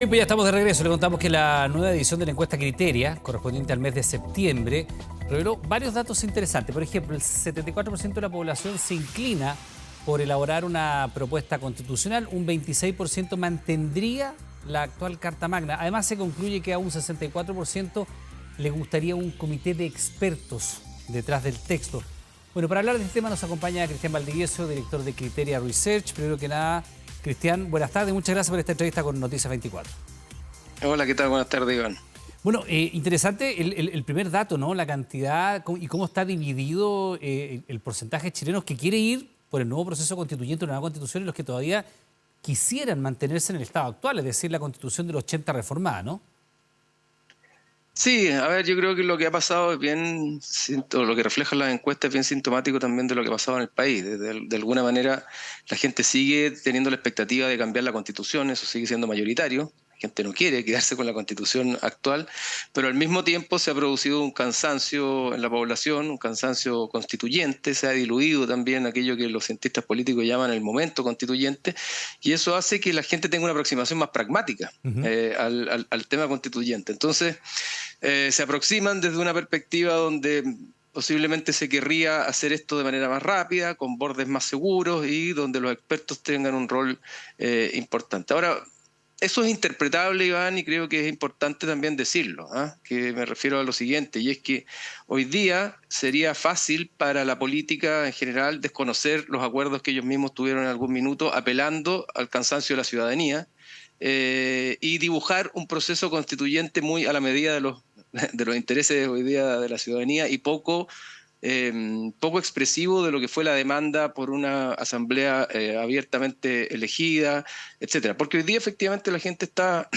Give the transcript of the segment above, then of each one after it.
Bien, pues ya estamos de regreso. Le contamos que la nueva edición de la encuesta Criteria, correspondiente al mes de septiembre, reveló varios datos interesantes. Por ejemplo, el 74% de la población se inclina por elaborar una propuesta constitucional, un 26% mantendría la actual Carta Magna. Además, se concluye que a un 64% le gustaría un comité de expertos detrás del texto. Bueno, para hablar de este tema nos acompaña Cristian Valdivieso, director de Criteria Research. Primero que nada, Cristian, buenas tardes, muchas gracias por esta entrevista con Noticias 24. Hola, ¿qué tal? Buenas tardes, Iván. Bueno, interesante el primer dato, ¿no? La cantidad y cómo está dividido el porcentaje de chilenos que quiere ir por el nuevo proceso constituyente, una nueva constitución, y los que todavía quisieran mantenerse en el estado actual, es decir, la constitución del 80 reformada, ¿no? Sí, a ver, yo creo que lo que ha pasado es bien, lo que refleja las encuestas es bien sintomático también de lo que ha pasado en el país. De alguna manera, la gente sigue teniendo la expectativa de cambiar la constitución, eso sigue siendo mayoritario. La gente no quiere quedarse con la constitución actual, pero al mismo tiempo se ha producido un cansancio en la población, un cansancio constituyente, se ha diluido también aquello que los cientistas políticos llaman el momento constituyente, y eso hace que la gente tenga una aproximación más pragmática al tema constituyente. Entonces, se aproximan desde una perspectiva donde posiblemente se querría hacer esto de manera más rápida, con bordes más seguros y donde los expertos tengan un rol importante. Ahora, eso es interpretable, Iván, y creo que es importante también decirlo, que me refiero a lo siguiente, y es que hoy día sería fácil para la política en general desconocer los acuerdos que ellos mismos tuvieron en algún minuto, apelando al cansancio de la ciudadanía, y dibujar un proceso constituyente muy a la medida de los intereses hoy día de la ciudadanía y poco expresivo de lo que fue la demanda por una asamblea abiertamente elegida, etcétera. Porque hoy día efectivamente la gente está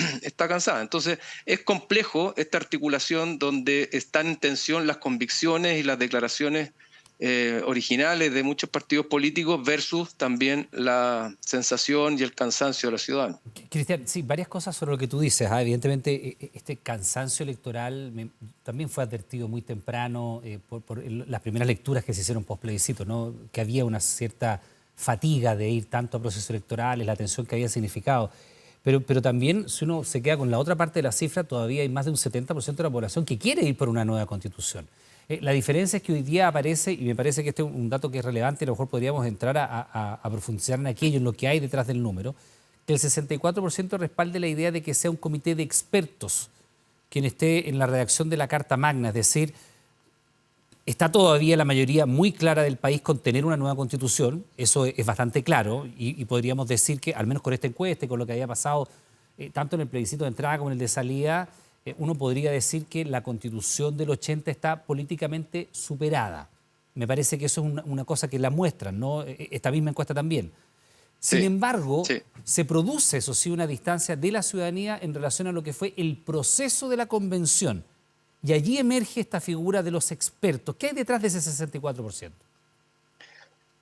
cansada. Entonces es complejo esta articulación donde están en tensión las convicciones y las declaraciones originales de muchos partidos políticos versus también la sensación y el cansancio de los ciudadanos. Cristian, sí, varias cosas sobre lo que tú dices. Evidentemente, este cansancio electoral también fue advertido muy temprano por las primeras lecturas que se hicieron post-plebiscito, ¿no? Que había una cierta fatiga de ir tanto a procesos electorales, la tensión que había significado. Pero también, si uno se queda con la otra parte de la cifra, todavía hay más de un 70% de la población que quiere ir por una nueva constitución. La diferencia es que hoy día aparece, y me parece que este es un dato que es relevante, y a lo mejor podríamos entrar a profundizar en aquello, en lo que hay detrás del número, que el 64% respalde la idea de que sea un comité de expertos quien esté en la redacción de la Carta Magna, es decir, está todavía la mayoría muy clara del país con tener una nueva constitución, eso es bastante claro, y podríamos decir que, al menos con esta encuesta y con lo que había pasado tanto en el plebiscito de entrada como en el de salida, uno podría decir que la constitución del 80 está políticamente superada. Me parece que eso es una cosa que la muestran, ¿no? Esta misma encuesta también. Sin Sí, embargo, sí. se produce, eso sí, una distancia de la ciudadanía en relación a lo que fue el proceso de la convención. Y allí emerge esta figura de los expertos. ¿Qué hay detrás de ese 64%?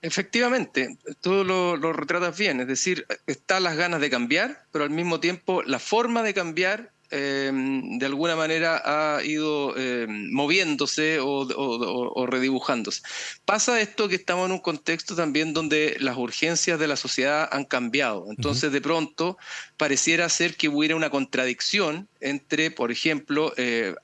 Efectivamente, tú lo retratas bien, es decir, están las ganas de cambiar, pero al mismo tiempo la forma de cambiar de alguna manera ha ido moviéndose o redibujándose. Pasa esto que estamos en un contexto también donde las urgencias de la sociedad han cambiado, entonces de pronto pareciera ser que hubiera una contradicción entre, por ejemplo,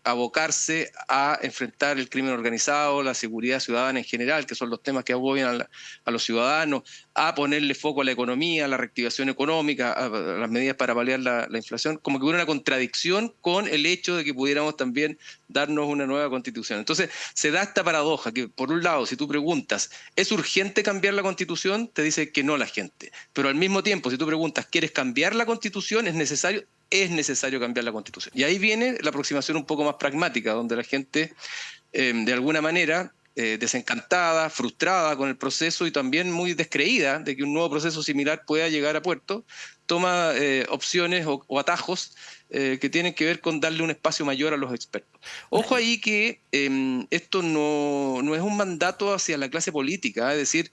abocarse a enfrentar el crimen organizado, la seguridad ciudadana en general, que son los temas que agobian a los ciudadanos, a ponerle foco a la economía, a la reactivación económica, a las medidas para paliar la inflación, como que hubiera una contradicción con el hecho de que pudiéramos también darnos una nueva constitución. Entonces se da esta paradoja que, por un lado, si tú preguntas, ¿es urgente cambiar la constitución? Te dice que no la gente. Pero al mismo tiempo, si tú preguntas, ¿quieres cambiar la constitución? Es necesario cambiar la constitución. Y ahí viene la aproximación un poco más pragmática, donde la gente, de alguna manera, desencantada, frustrada con el proceso y también muy descreída de que un nuevo proceso similar pueda llegar a puerto, toma opciones o atajos que tienen que ver con darle un espacio mayor a los expertos. Ojo ahí que esto no es un mandato hacia la clase política, es decir,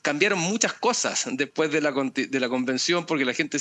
cambiaron muchas cosas después de la convención porque la gente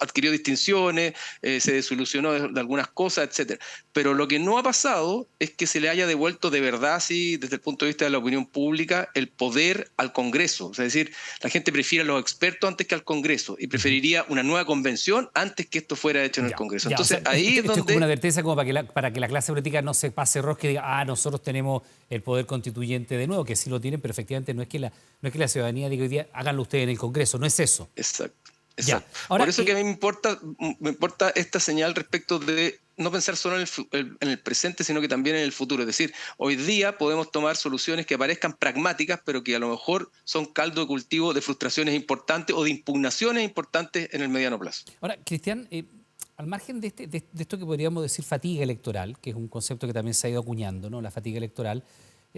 adquirió distinciones, se desilusionó de algunas cosas, etcétera. Pero lo que no ha pasado es que se le haya devuelto de verdad, sí, desde el punto de vista de la opinión pública, el poder al Congreso. O sea, es decir, la gente prefiere a los expertos antes que al Congreso y preferiría una nueva convención antes que esto fuera hecho en el Congreso. Entonces, o sea, ahí es esto es donde... como una advertencia como para que la clase política no se pase rosca y diga, nosotros tenemos el poder constituyente de nuevo, que sí lo tienen, pero efectivamente no es que la ciudadanía diga hoy día, háganlo ustedes en el Congreso, no es eso. Exacto, Ya. exacto. Por Ahora, eso que a mí me importa esta señal respecto de no pensar solo en el presente, sino que también en el futuro. Es decir, hoy día podemos tomar soluciones que parezcan pragmáticas, pero que a lo mejor son caldo de cultivo de frustraciones importantes o de impugnaciones importantes en el mediano plazo. ahora, Cristian, al margen de esto que podríamos decir fatiga electoral, que es un concepto que también se ha ido acuñando, ¿no? La fatiga electoral,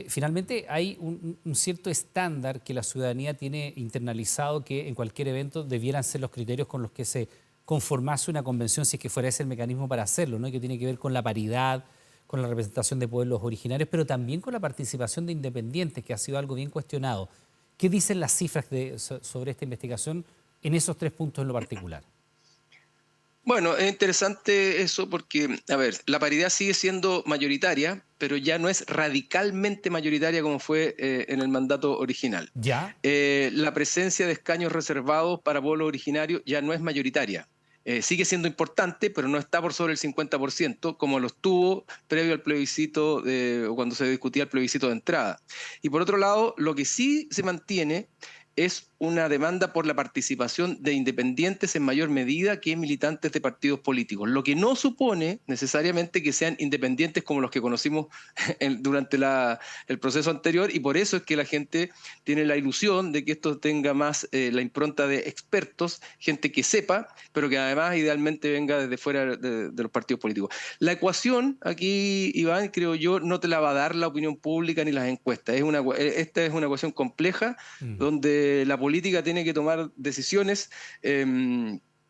finalmente hay un cierto estándar que la ciudadanía tiene internalizado que en cualquier evento debieran ser los criterios con los que se conformase una convención si es que fuera ese el mecanismo para hacerlo, ¿no? Y que tiene que ver con la paridad, con la representación de pueblos originarios, pero también con la participación de independientes, que ha sido algo bien cuestionado. ¿Qué dicen las cifras sobre esta investigación en esos tres puntos en lo particular? Bueno, es interesante eso porque, a ver, la paridad sigue siendo mayoritaria, pero ya no es radicalmente mayoritaria como fue en el mandato original. ¿Ya? La presencia de escaños reservados para pueblos originarios ya no es mayoritaria. Sigue siendo importante, pero no está por sobre el 50%, como lo estuvo previo al plebiscito, o cuando se discutía el plebiscito de entrada. Y por otro lado, lo que sí se mantiene es una demanda por la participación de independientes en mayor medida que militantes de partidos políticos, lo que no supone necesariamente que sean independientes como los que conocimos durante el proceso anterior, y por eso es que la gente tiene la ilusión de que esto tenga más la impronta de expertos, gente que sepa, pero que además idealmente venga desde fuera de los partidos políticos. La ecuación aquí, Iván, creo yo, no te la va a dar la opinión pública ni las encuestas. Esta es una ecuación compleja donde la política tiene que tomar decisiones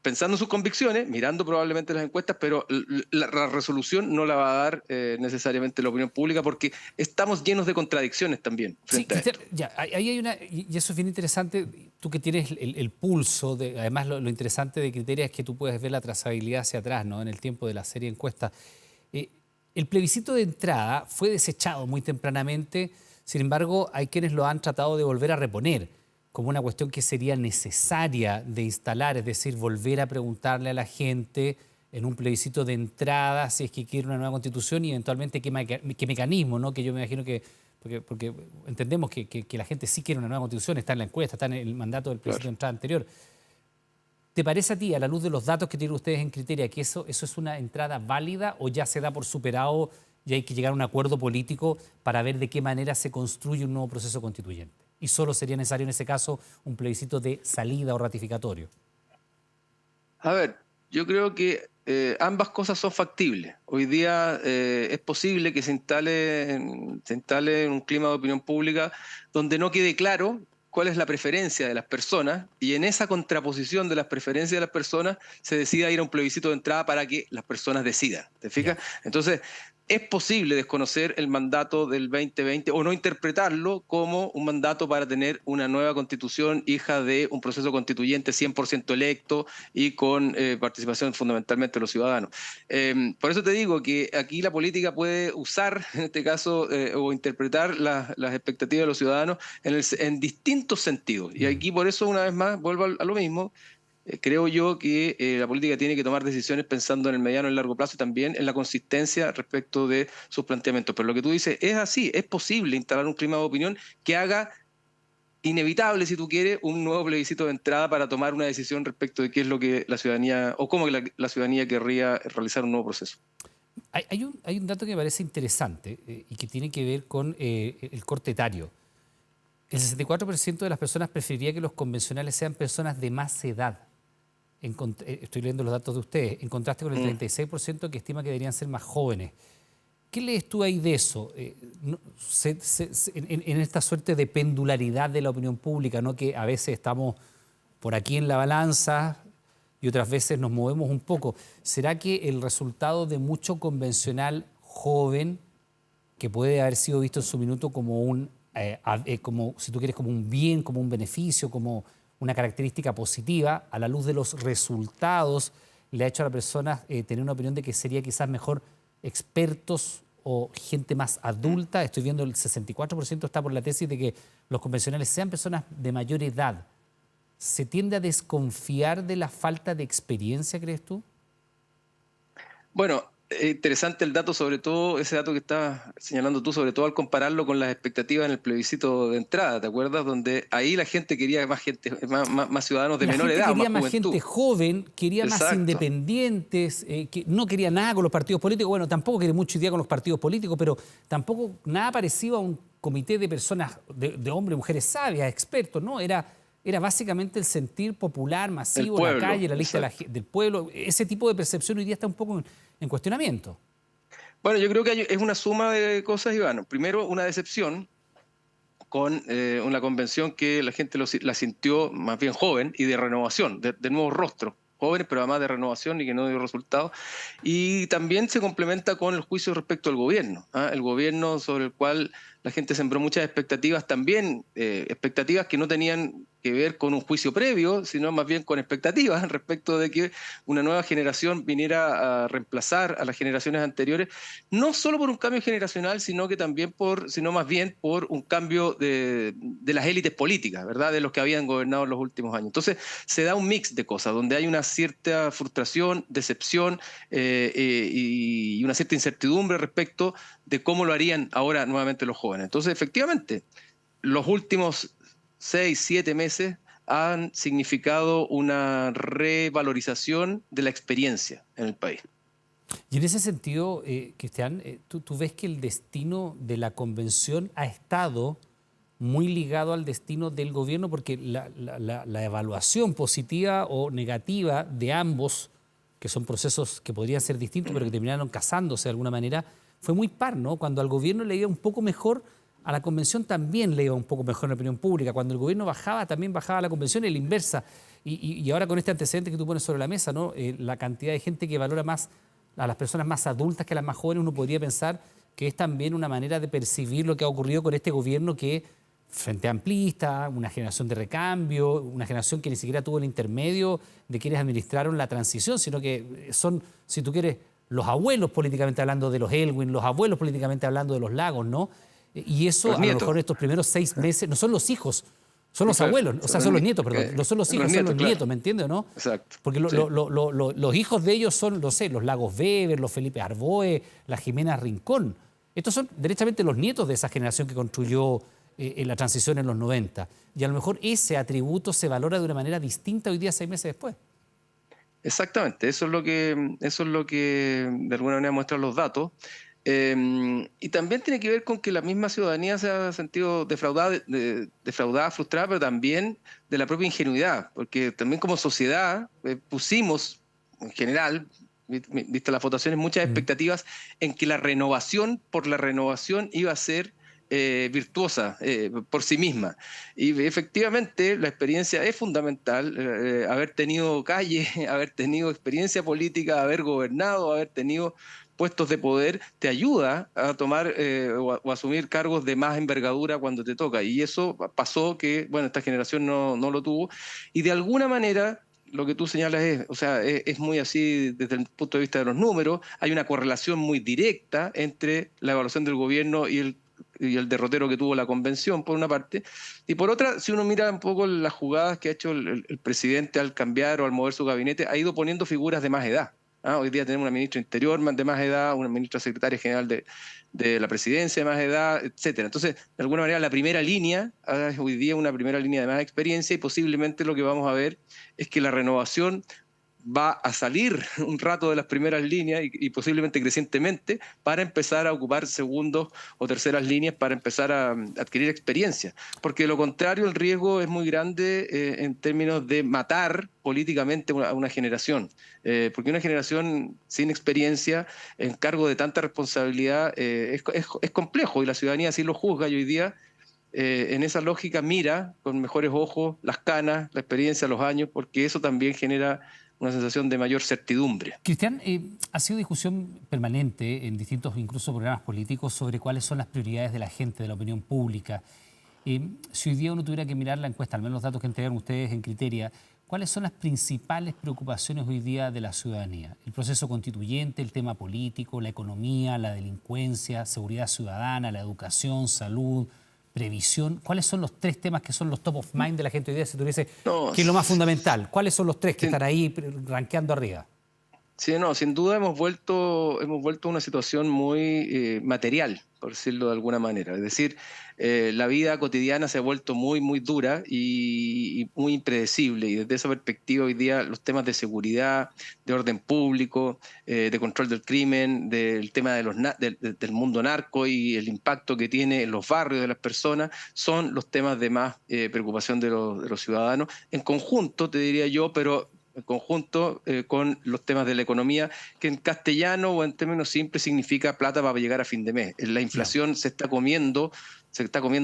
pensando en sus convicciones, mirando probablemente las encuestas, pero la resolución no la va a dar necesariamente la opinión pública porque estamos llenos de contradicciones también Sí, frente a Cristian, esto. ya, ahí hay una, y eso es bien interesante, tú que tienes el pulso, además lo interesante de Criteria es que tú puedes ver la trazabilidad hacia atrás, ¿no? En el tiempo de la serie de encuestas. Eh, el plebiscito de entrada fue desechado muy tempranamente, sin embargo, hay quienes lo han tratado de volver a reponer como una cuestión que sería necesaria de instalar, es decir, volver a preguntarle a la gente en un plebiscito de entrada si es que quiere una nueva constitución y eventualmente qué mecanismo, ¿no? Que yo me imagino que, porque entendemos que la gente sí quiere una nueva constitución, está en la encuesta, está en el mandato del plebiscito de entrada anterior. ¿Te parece a ti, a la luz de los datos que tienen ustedes en Criteria, que eso es una entrada válida o ya se da por superado y hay que llegar a un acuerdo político para ver de qué manera se construye un nuevo proceso constituyente? Y solo sería necesario en ese caso un plebiscito de salida o ratificatorio. A ver, yo creo que ambas cosas son factibles. Hoy día es posible que se instale un clima de opinión pública donde no quede claro cuál es la preferencia de las personas y en esa contraposición de las preferencias de las personas se decida ir a un plebiscito de entrada para que las personas decidan. ¿Te fijas? Ya. Entonces, es posible desconocer el mandato del 2020 o no interpretarlo como un mandato para tener una nueva constitución hija de un proceso constituyente 100% electo y con participación fundamentalmente de los ciudadanos. Por eso te digo que aquí la política puede usar, en este caso, o interpretar las expectativas de los ciudadanos en distintos sentidos. Y aquí por eso, una vez más, vuelvo a lo mismo. Creo yo que la política tiene que tomar decisiones pensando en el mediano y el largo plazo y también en la consistencia respecto de sus planteamientos. Pero lo que tú dices es así, es posible instalar un clima de opinión que haga inevitable, si tú quieres, un nuevo plebiscito de entrada para tomar una decisión respecto de qué es lo que la ciudadanía o cómo la ciudadanía querría realizar un nuevo proceso. Hay un dato que me parece interesante y que tiene que ver con el corte etario. El 64% de las personas preferiría que los convencionales sean personas de más edad. Estoy leyendo los datos de ustedes, en contraste con el 36% que estima que deberían ser más jóvenes. ¿Qué lees tú ahí de eso? En esta suerte de pendularidad de la opinión pública, ¿no? Que a veces estamos por aquí en la balanza y otras veces nos movemos un poco. ¿Será que el resultado de mucho convencional joven, que puede haber sido visto en su minuto como como, si tú quieres, como un bien, como un beneficio, como una característica positiva, a la luz de los resultados, le ha hecho a la persona tener una opinión de que sería quizás mejor expertos o gente más adulta? Estoy viendo el 64% está por la tesis de que los convencionales sean personas de mayor edad. ¿se tiende a desconfiar de la falta de experiencia, crees tú? Bueno, interesante el dato, sobre todo ese dato que estás señalando tú, sobre todo al compararlo con las expectativas en el plebiscito de entrada, ¿te acuerdas? Donde ahí la gente quería más gente, más ciudadanos de La menor gente edad, quería más más juventud. gente joven, quería más Exacto. independientes, que no quería nada con los partidos políticos. Bueno, tampoco quería mucho idea con los partidos políticos, pero tampoco nada parecido a un comité de personas, de hombres y mujeres sabias, expertos, ¿no? Era básicamente el sentir popular, El masivo, la pueblo, calle, la lista de exacto. del pueblo. Ese tipo de percepción hoy día está un poco en cuestionamiento. Bueno, yo creo que es una suma de cosas, Iván. Primero, una decepción con una convención que la gente la sintió más bien joven y de renovación, de nuevos rostros, jóvenes, pero además de renovación y que no dio resultados. Y también se complementa con el juicio respecto al gobierno, ¿ah? El gobierno sobre el cual la gente sembró muchas expectativas, también expectativas que no tenían que ver con un juicio previo, sino más bien con expectativas respecto de que una nueva generación viniera a reemplazar a las generaciones anteriores, no solo por un cambio generacional, sino que también sino más bien por un cambio de las élites políticas, ¿verdad? De los que habían gobernado en los últimos años. Entonces se da un mix de cosas, donde hay una cierta frustración, decepción y una cierta incertidumbre respecto de cómo lo harían ahora nuevamente los jóvenes. Entonces, efectivamente, los últimos 6, 7 meses han significado una revalorización de la experiencia en el país. Y en ese sentido, Cristian, tú ves que el destino de la convención ha estado muy ligado al destino del gobierno, porque la evaluación positiva o negativa de ambos, que son procesos que podrían ser distintos, pero que terminaron casándose de alguna manera, fue muy par, ¿no? Cuando al gobierno le iba un poco mejor, a la convención también le iba un poco mejor en la opinión pública. Cuando el gobierno bajaba, también bajaba la convención, y la inversa. Y ahora con este antecedente que tú pones sobre la mesa, ¿no? La cantidad de gente que valora más a las personas más adultas que a las más jóvenes, uno podría pensar que es también una manera de percibir lo que ha ocurrido con este gobierno que, frente amplista, una generación de recambio, una generación que ni siquiera tuvo el intermedio de quienes administraron la transición, sino que son, si tú quieres, los abuelos políticamente hablando de los Elwin, los abuelos políticamente hablando de los Lagos, ¿no? Y eso Los a lo nietos, mejor en estos primeros 6 meses, no son los hijos, son los claro, abuelos, o sea, son los nietos, perdón, no son los los hijos, son los nietos, claro, nietos, ¿me entiendes, no? exacto. Porque Sí. los hijos de ellos son, no sé, los Lagos Weber, los Felipe Arboe, la Jimena Rincón. Estos son derechamente los nietos de esa generación que construyó en la transición en los 90. Y a lo mejor ese atributo se valora de una manera distinta hoy día, 6 meses después. Exactamente, eso es lo que de alguna manera muestran los datos. Y también tiene que ver con que la misma ciudadanía se ha sentido defraudada, defraudada, frustrada, pero también de la propia ingenuidad, porque también como sociedad pusimos, en general, viste las votaciones, muchas Mm. expectativas en que la renovación por la renovación iba a ser virtuosa por sí misma. Y efectivamente la experiencia es fundamental, haber tenido calle, haber tenido experiencia política, haber gobernado, haber tenido puestos de poder, te ayuda a tomar o asumir cargos de más envergadura cuando te toca. Y eso pasó que, bueno, esta generación no lo tuvo. Y de alguna manera lo que tú señalas es, o sea, es muy así desde el punto de vista de los números, hay una correlación muy directa entre la evaluación del gobierno y el derrotero que tuvo la convención, por una parte, y por otra, si uno mira un poco las jugadas que ha hecho el presidente al cambiar o al mover su gabinete, ha ido poniendo figuras de más edad. ¿Ah? Hoy día tenemos una ministra interior de más edad, una ministra secretaria general de la presidencia de más edad, etcétera. Entonces, de alguna manera, la primera línea, hoy día una primera línea de más experiencia, y posiblemente lo que vamos a ver es que la renovación va a salir un rato de las primeras líneas y posiblemente crecientemente para empezar a ocupar segundos o terceras líneas para empezar a adquirir experiencia. Porque de lo contrario el riesgo es muy grande en términos de matar políticamente a una generación. Porque una generación sin experiencia, en cargo de tanta responsabilidad, es complejo y la ciudadanía así lo juzga y hoy día en esa lógica mira con mejores ojos las canas, la experiencia, los años, porque eso también genera una sensación de mayor certidumbre. Cristian, ha sido discusión permanente en distintos, incluso programas políticos, sobre cuáles son las prioridades de la gente, de la opinión pública. Si hoy día uno tuviera que mirar la encuesta, al menos los datos que entregan ustedes en Criteria, ¿cuáles son las principales preocupaciones hoy día de la ciudadanía? El proceso constituyente, el tema político, la economía, la delincuencia, seguridad ciudadana, la educación, salud, previsión? ¿Cuáles son los 3 temas que son los top of mind de la gente hoy día? Si tú dices, No, ¿qué es lo más fundamental? ¿Cuáles son los 3 que sin, están ahí rankeando arriba? sí, no, sin duda hemos vuelto a una situación muy material, por decirlo de alguna manera. Es decir, la vida cotidiana se ha vuelto muy, muy dura y muy impredecible. Y desde esa perspectiva, hoy día los temas de seguridad, de orden público, de control del crimen, del tema de del mundo narco y el impacto que tiene en los barrios de las personas, son los temas de más preocupación de los ciudadanos. En conjunto, te diría yo, pero en conjunto con los temas de la economía, que en castellano o en términos simples significa plata para llegar a fin de mes. La Ya. inflación se está comiendo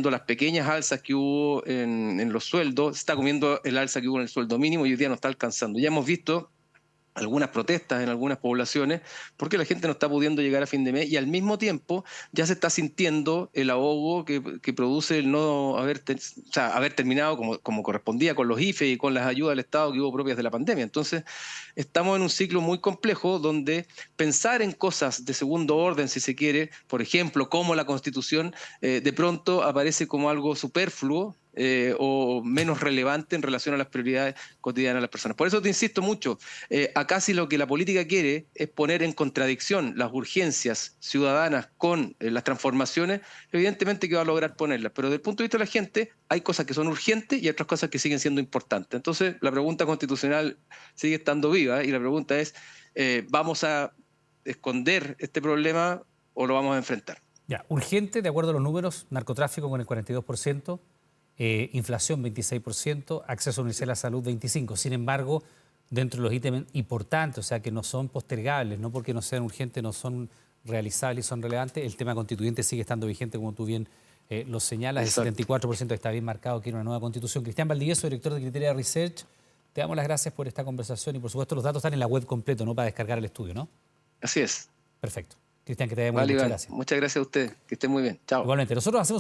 las pequeñas alzas que hubo en los sueldos, se está comiendo el alza que hubo en el sueldo mínimo y hoy día no está alcanzando. Ya hemos visto algunas protestas en algunas poblaciones porque la gente no está pudiendo llegar a fin de mes y al mismo tiempo ya se está sintiendo el ahogo que produce el no haber terminado como correspondía con los IFE y con las ayudas del Estado que hubo propias de la pandemia. Entonces, estamos en un ciclo muy complejo donde pensar en cosas de segundo orden, si se quiere, por ejemplo, como la Constitución, de pronto aparece como algo superfluo o menos relevante en relación a las prioridades cotidianas de las personas. Por eso te insisto mucho, acá si lo que la política quiere es poner en contradicción las urgencias ciudadanas con las transformaciones, evidentemente que va a lograr ponerlas, pero desde el punto de vista de la gente hay cosas que son urgentes y otras cosas que siguen siendo importantes. Entonces la pregunta constitucional sigue estando viva y la pregunta es, ¿vamos a esconder este problema o lo vamos a enfrentar? Ya, urgente, de acuerdo a los números, narcotráfico con el 42%, inflación 26%, acceso universal a la salud 25%. Sin embargo, dentro de los ítems importantes, o sea, que no son postergables, no porque no sean urgentes, no son realizables y son relevantes, el tema constituyente sigue estando vigente, como tú bien lo señalas, el Exacto. 74% está bien marcado que era una nueva constitución. Cristian Valdivieso, director de Criteria Research, te damos las gracias por esta conversación y por supuesto los datos están en la web completo, ¿no? Para descargar el estudio, ¿no? Así es. Perfecto. Cristian, que te vaya muy bien, Vale, muchas Iván. gracias. Muchas gracias a usted. Que esté muy bien. Chao. Igualmente, nosotros hacemos